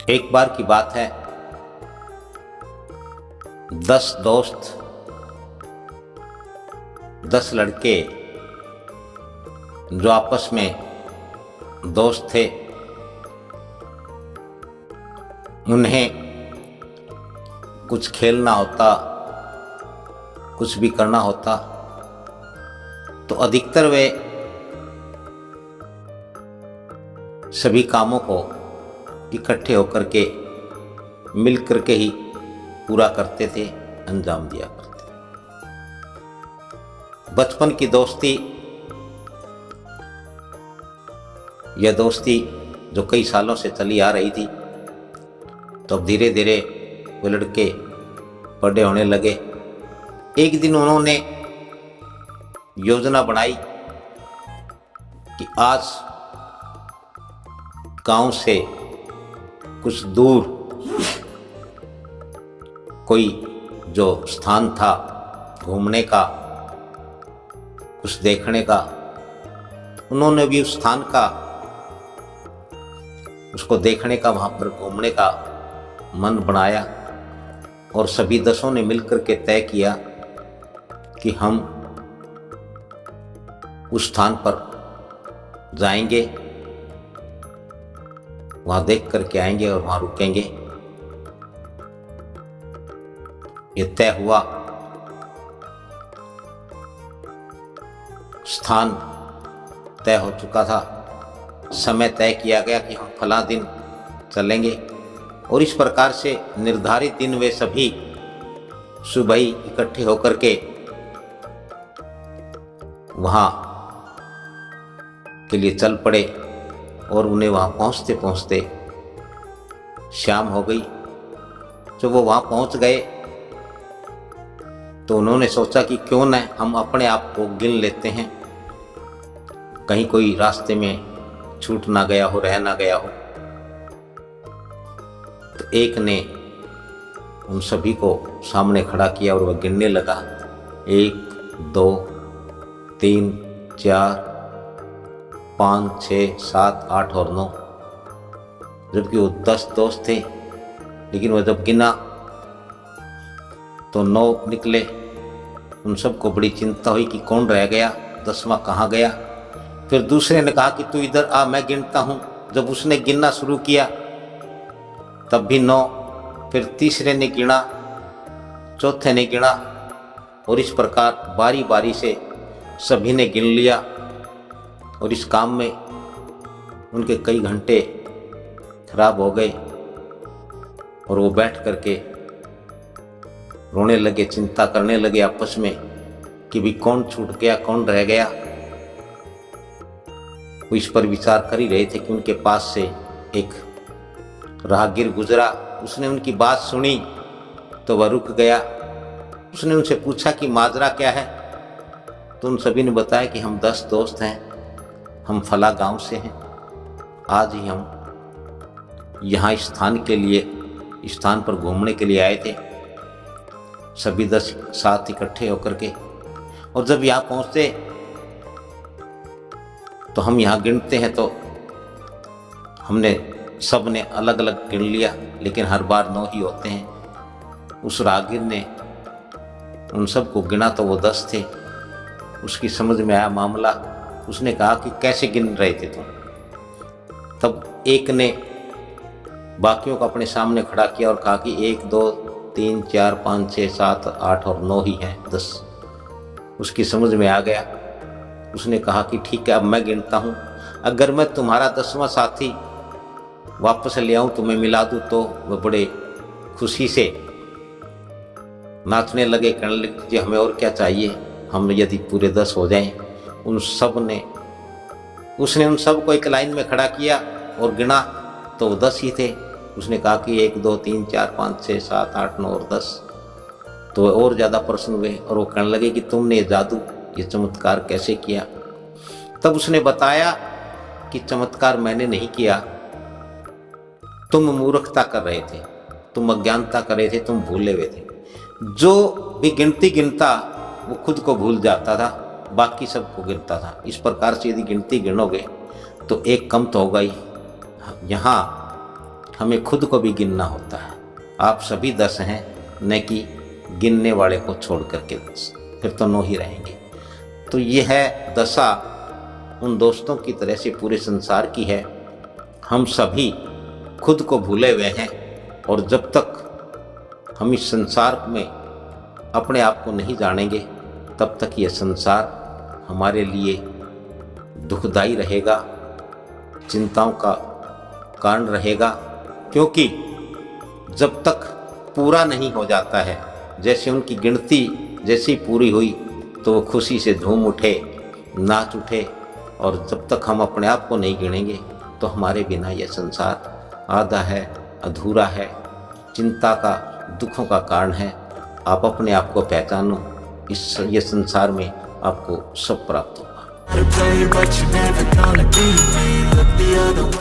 एक बार की बात है, 10 दोस्त, 10 लड़के जो आपस में दोस्त थे, उन्हें कुछ खेलना होता, कुछ भी करना होता तो अधिकतर वे सभी कामों को इकट्ठे होकर के मिल करके ही पूरा करते थे, अंजाम दिया करते। बचपन की दोस्ती, यह दोस्ती जो कई सालों से चली आ रही थी, तो अब धीरे धीरे वे लड़के बड़े होने लगे। एक दिन उन्होंने योजना बनाई कि आज गांव से कुछ दूर कोई जो स्थान था घूमने का, कुछ देखने का, उन्होंने भी उस स्थान का, उसको देखने का, वहाँ पर घूमने का मन बनाया और सभी 10 ने मिलकर के तय किया कि हम उस स्थान पर जाएंगे, वहाँ देख करके आएंगे और वहाँ रुकेंगे। ये तय हुआ। स्थान तय हो चुका था, समय तय किया गया कि हम फला दिन चलेंगे और इस प्रकार से निर्धारित दिन वे सभी सुबह ही इकट्ठे होकर के वहाँ के लिए चल पड़े और उन्हें वहाँ पहुँचते पहुँचते शाम हो गई। जब वो वहाँ पहुँच गए तो उन्होंने सोचा कि क्यों न हम अपने आप को गिन लेते हैं, कहीं कोई रास्ते में छूट ना गया हो, रह ना गया हो। तो एक ने उन सभी को सामने खड़ा किया और वह गिनने लगा, 1 2 3 4 5 6 7 8 और 9। जबकि वो 10 दोस्त थे, लेकिन वह जब गिना तो 9 निकले। उन सबको बड़ी चिंता हुई कि कौन रह गया, 10वां कहाँ गया। फिर दूसरे ने कहा कि तू इधर आ, मैं गिनता हूँ। जब उसने गिनना शुरू किया तब भी 9। फिर तीसरे ने गिना, चौथे ने गिना और इस प्रकार बारी बारी से सभी ने गिन लिया। और इस काम में उनके कई घंटे खराब हो गए और वो बैठ करके रोने लगे, चिंता करने लगे आपस में कि भी कौन छूट गया, कौन रह गया। वो इस पर विचार कर ही रहे थे कि उनके पास से एक राहगीर गुजरा। उसने उनकी बात सुनी तो वह रुक गया। उसने उनसे पूछा कि माजरा क्या है। तो उन सभी ने बताया कि हम 10 दोस्त हैं, हम फला गांव से हैं, आज ही हम यहाँ इस स्थान पर घूमने के लिए आए थे, सभी 10 साथ इकट्ठे होकर के। और जब यहाँ पहुँचते तो हम यहाँ गिनते हैं तो हमने सब ने अलग अलग गिन लिया, लेकिन हर बार 9 ही होते हैं। उस राहगीर ने उन सबको गिना तो वो 10 थे। उसकी समझ में आया मामला। उसने कहा कि कैसे गिन रहे थे तुम। तब एक ने बाकियों को अपने सामने खड़ा किया और कहा कि 1 2 3 4 5 6 7 8 और 9 ही हैं, 10। उसकी समझ में आ गया। उसने कहा कि ठीक है, अब मैं गिनता हूँ। अगर मैं तुम्हारा 10वां साथी वापस ले आऊँ, तुम्हें मिला दूँ, तो वह बड़े खुशी से नाचने लगे, कहने लगे कि हमें और क्या चाहिए, हम यदि पूरे 10 हो जाएं। उसने उन सब को एक लाइन में खड़ा किया और गिना तो वो 10 ही थे। उसने कहा कि 1 2 3 4 5 6 7 8 9 और 10। तो और ज़्यादा प्रसन्न हुए और वो कहने लगे कि तुमने ये जादू, ये चमत्कार कैसे किया। तब उसने बताया कि चमत्कार मैंने नहीं किया, तुम मूर्खता कर रहे थे, तुम अज्ञानता कर रहे थे, तुम भूले हुए थे। जो भी गिनती गिनता वो खुद को भूल जाता था, बाकी सबको गिनता था। इस प्रकार से यदि गिनती गिनोगे तो एक कम तो होगा ही। यहाँ हमें खुद को भी गिनना होता है। आप सभी 10 हैं, न कि गिनने वाले को छोड़ करके 10, फिर तो 9 ही रहेंगे। तो ये है दशा उन दोस्तों की तरह से पूरे संसार की है। हम सभी खुद को भूले हुए हैं, और जब तक हम इस संसार में अपने आप को नहीं जानेंगे तब तक यह संसार हमारे लिए दुखदाई रहेगा, चिंताओं का कारण रहेगा। क्योंकि जब तक पूरा नहीं हो जाता है, जैसे उनकी गिनती जैसे ही पूरी हुई तो वो खुशी से झूम उठे, नाच उठे, और जब तक हम अपने आप को नहीं गिनेंगे तो हमारे बिना यह संसार आधा है, अधूरा है, चिंता का, दुखों का कारण है। आप अपने आप को पहचानो, ये संसार में आपको सब प्राप्त होगा।